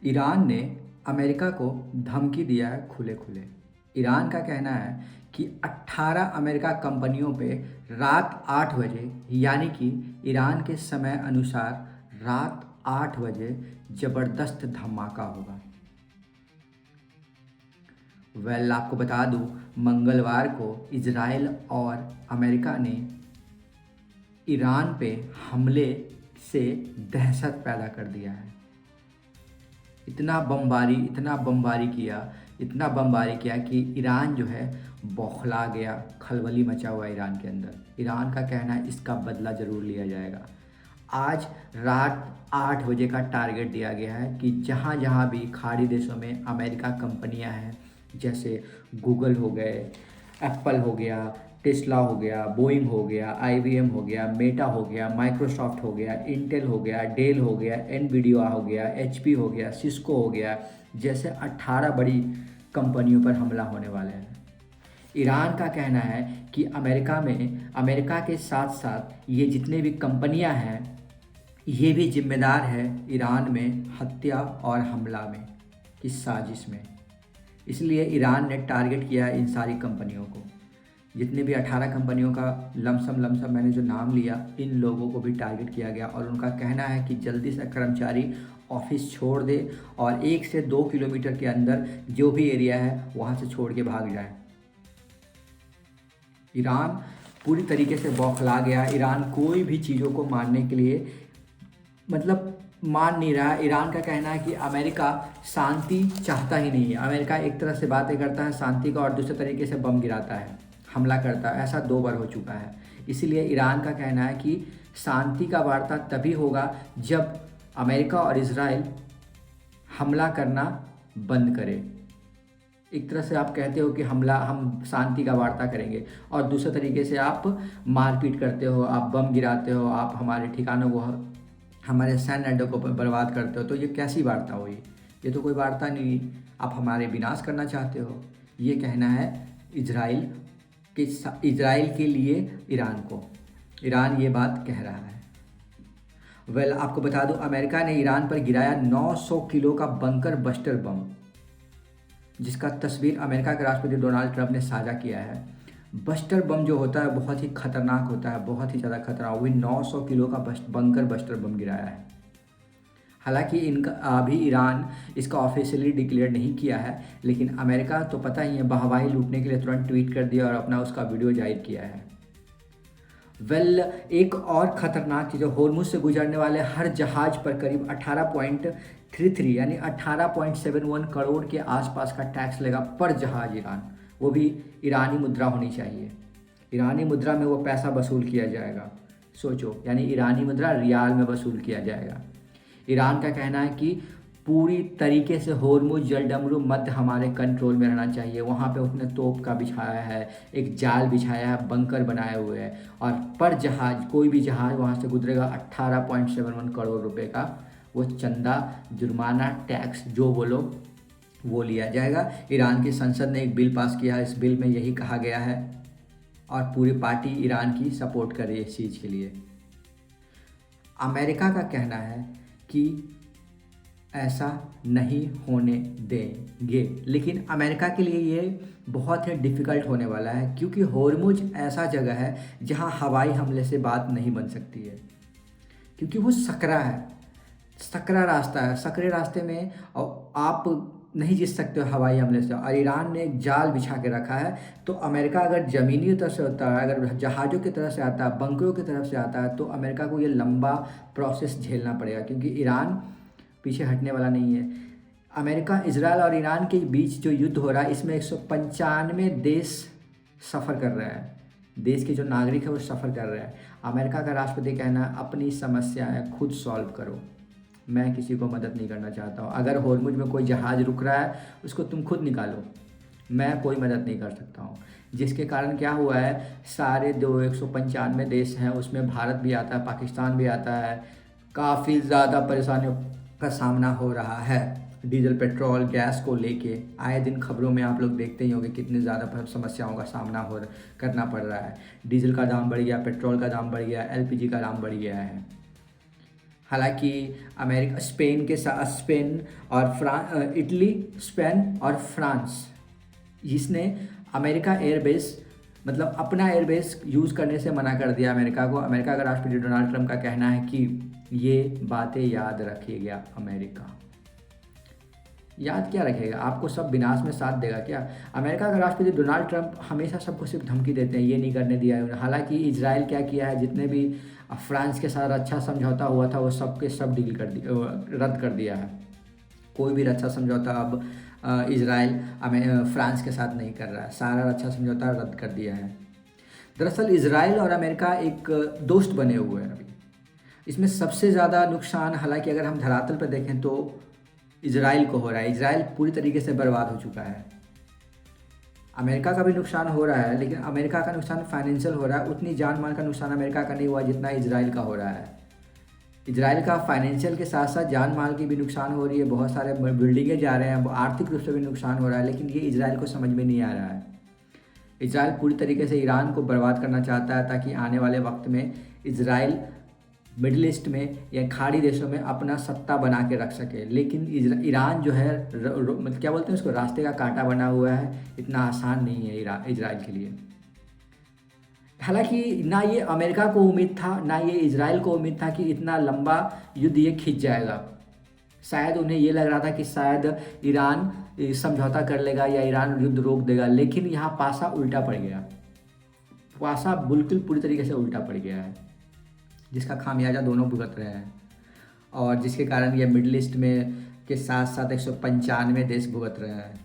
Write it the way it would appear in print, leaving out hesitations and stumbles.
Iran ने America को धमकी दिया है खुले खुले। ईरान का कहना है कि 18 अमेरिका कंपनियों पे रात 8 बजे यानी कि ईरान के समय अनुसार रात 8 बजे ज़बरदस्त धमाका होगा। आपको बता दूं, मंगलवार को इजराइल और अमेरिका ने ईरान पे हमले से दहशत पैदा कर दिया है। इतना बमबारी किया कि ईरान जो है बौखला गया, खलबली मचा हुआ ईरान के अंदर। ईरान का कहना है इसका बदला ज़रूर लिया जाएगा। आज रात 8 बजे का टारगेट दिया गया है कि जहाँ जहाँ भी खाड़ी देशों में अमेरिका कंपनियाँ हैं, जैसे गूगल हो गए, एप्पल हो गया, टेस्ला हो गया, बोइंग हो गया, आईबीएम हो गया, मेटा हो गया, माइक्रोसॉफ्ट हो गया, इंटेल हो गया, डेल हो गया, एनवीडिया हो गया, एचपी हो गया, सिस्को हो गया, जैसे 18 बड़ी कंपनियों पर हमला होने वाले हैं। ईरान का कहना है कि अमेरिका के साथ साथ ये जितने भी कंपनियां हैं, ये भी जिम्मेदार है ईरान में हत्या और हमला में, इस साजिश में। इसलिए ईरान ने टारगेट किया है इन सारी कंपनियों को। जितने भी 18 कंपनियों का लमसम मैंने जो नाम लिया, इन लोगों को भी टारगेट किया गया और उनका कहना है कि जल्दी से कर्मचारी ऑफिस छोड़ दे और 1 से 2 किलोमीटर के अंदर जो भी एरिया है वहाँ से छोड़ के भाग जाए। ईरान पूरी तरीके से बौखला गया। ईरान कोई भी चीज़ों को मानने के लिए मान नहीं रहा। ईरान का कहना है कि अमेरिका शांति चाहता ही नहीं है। अमेरिका एक तरह से बातें करता है शांति का और दूसरे तरीके से बम गिराता है, हमला करता है। ऐसा 2 बार हो चुका है। इसीलिए ईरान का कहना है कि शांति का वार्ता तभी होगा जब अमेरिका और इजराइल हमला करना बंद करे। एक तरह से आप कहते हो कि हम शांति का वार्ता करेंगे और दूसरे तरीके से आप मारपीट करते हो, आप बम गिराते हो, आप हमारे ठिकानों को, हमारे सैन्य अड्डों को बर्बाद करते हो। तो ये कैसी वार्ता हुई? ये तो कोई वार्ता नहीं। आप हमारे विनाश करना चाहते हो। ये कहना है इजराइल के लिए ईरान को। ईरान ये बात कह रहा है। आपको बता दूं, अमेरिका ने ईरान पर गिराया 900 किलो का बंकर बस्टर बम, जिसका तस्वीर अमेरिका के राष्ट्रपति डोनाल्ड ट्रंप ने साझा किया है। बस्टर बम जो होता है बहुत ही खतरनाक होता है, बहुत ही ज़्यादा खतरनाक। वही 900 किलो का बंकर बस्टर बम गिराया है। हालांकि इनका अभी ईरान इसका ऑफिशियली डिक्लेयर नहीं किया है, लेकिन अमेरिका तो पता ही है, बहवाही लूटने के लिए तुरंत ट्वीट कर दिया और अपना उसका वीडियो जाहिर किया है। एक और ख़तरनाक चीज़, होर्मुज से गुजरने वाले हर जहाज़ पर करीब 18.33 यानी 18.71 करोड़ के आसपास का टैक्स लेगा पर जहाज़ ईरान। वो भी ईरानी मुद्रा होनी चाहिए। ईरानी मुद्रा में वो पैसा वसूल किया जाएगा। सोचो, यानी ईरानी मुद्रा रियाल में वसूल किया जाएगा। ईरान का कहना है कि पूरी तरीके से होर्मुज जलडमरू मध्य हमारे कंट्रोल में रहना चाहिए। वहाँ पे उसने तोप का बिछाया है, एक जाल बिछाया है, बंकर बनाए हुए हैं और पर जहाज़, कोई भी जहाज़ वहाँ से गुजरेगा 18.71 करोड़ रुपए का वो चंदा, जुर्माना, टैक्स जो बोलो वो लिया जाएगा। ईरान की संसद ने एक बिल पास किया है। इस बिल में यही कहा गया है और पूरी पार्टी ईरान की सपोर्ट कर रही है इस चीज़ के लिए। अमेरिका का कहना है कि ऐसा नहीं होने देंगे, लेकिन अमेरिका के लिए ये बहुत ही डिफ़िकल्ट होने वाला है, क्योंकि होर्मुज ऐसा जगह है जहां हवाई हमले से बात नहीं बन सकती है, क्योंकि वो सकरा है, सकरा रास्ता है। सकरे रास्ते में आप नहीं जीत सकते हो हवाई हमले से। और ईरान ने एक जाल बिछा के रखा है। तो अमेरिका अगर ज़मीनी तरफ से होता है, अगर जहाज़ों की तरफ से आता है, बंकरों की तरफ से आता है, तो अमेरिका को ये लंबा प्रोसेस झेलना पड़ेगा, क्योंकि ईरान पीछे हटने वाला नहीं है। अमेरिका, इजराइल और ईरान के बीच जो युद्ध हो रहा है, इसमें 195 देश सफ़र कर रहे हैं। देश के जो नागरिक है वो सफ़र कर रहे हैं। अमेरिका का राष्ट्रपति कहना है अपनी समस्याएं खुद सॉल्व करो, मैं किसी को मदद नहीं करना चाहता हूँ। अगर होर्मुज में कोई जहाज़ रुक रहा है उसको तुम खुद निकालो, मैं कोई मदद नहीं कर सकता हूँ। जिसके कारण क्या हुआ है, सारे 195 देश हैं, उसमें भारत भी आता है, पाकिस्तान भी आता है। काफ़ी ज़्यादा परेशानियों का सामना हो रहा है डीजल, पेट्रोल, गैस को लेके। आए दिन खबरों में आप लोग देखते ही होंगे कितनी ज़्यादा समस्याओं का सामना करना पड़ रहा है। डीजल का दाम बढ़ गया, पेट्रोल का दाम बढ़ गया, एलपीजी का दाम बढ़ गया है। हालांकि अमेरिका स्पेन के साथ स्पेन और इटली, स्पेन और फ्रांस, इसने अमेरिका एयरबेस मतलब अपना एयरबेस यूज़ करने से मना कर दिया अमेरिका को। अमेरिका का राष्ट्रपति डोनाल्ड ट्रंप का कहना है कि ये बातें याद रखिएगा अमेरिका। याद क्या रखेगा? आपको सब विनाश में साथ देगा क्या? अमेरिका का राष्ट्रपति डोनाल्ड ट्रंप हमेशा सबको सिर्फ धमकी देते हैं, ये नहीं करने दिया है उन्हें। हालांकि इजराइल क्या किया है, जितने भी फ्रांस के साथ अच्छा समझौता हुआ था वो सब के सब डील कर दिया, रद्द कर दिया है। कोई भी रक्षा समझौता अब इजराइल फ्रांस के साथ नहीं कर रहा है, सारा रक्षा समझौता रद्द कर दिया है। दरअसल इजराइल और अमेरिका एक दोस्त बने हुए हैं अभी। इसमें सबसे ज़्यादा नुकसान, हालांकि अगर हम धरातल पर देखें तो इजराइल को हो रहा है। इजराइल पूरी तरीके से बर्बाद हो चुका है। अमेरिका का भी नुकसान हो रहा है, लेकिन अमेरिका का नुकसान फाइनेंशियल हो रहा है। उतनी जान माल का नुकसान अमेरिका का नहीं हुआ जितना इजराइल का हो रहा है। इजराइल का फाइनेंशियल के साथ साथ जान माल की भी नुकसान हो रही है, बहुत सारे बिल्डिंगें जा रहे हैं, आर्थिक रूप से भी नुकसान हो रहा है। लेकिन ये इजराइल को समझ में नहीं आ रहा है। इजराइल पूरी तरीके से ईरान को बर्बाद करना चाहता है ताकि आने वाले वक्त में इजराइल मिडिल ईस्ट में या खाड़ी देशों में अपना सत्ता बना के रख सके। लेकिन ईरान जो है मतलब क्या बोलते हैं उसको, रास्ते का कांटा बना हुआ है। इतना आसान नहीं है इजराइल के लिए। हालांकि ना ये अमेरिका को उम्मीद था, ना ये इजराइल को उम्मीद था कि इतना लंबा युद्ध ये खींच जाएगा। शायद उन्हें ये लग रहा था कि शायद ईरान समझौता कर लेगा या ईरान युद्ध रोक देगा, लेकिन यहाँ पासा उल्टा पड़ गया। पासा बिल्कुल पूरी तरीके से उल्टा पड़ गया है, जिसका खामियाजा दोनों भुगत रहे हैं और जिसके कारण ये मिडिल ईस्ट में के साथ साथ 195 देश भुगत रहे हैं।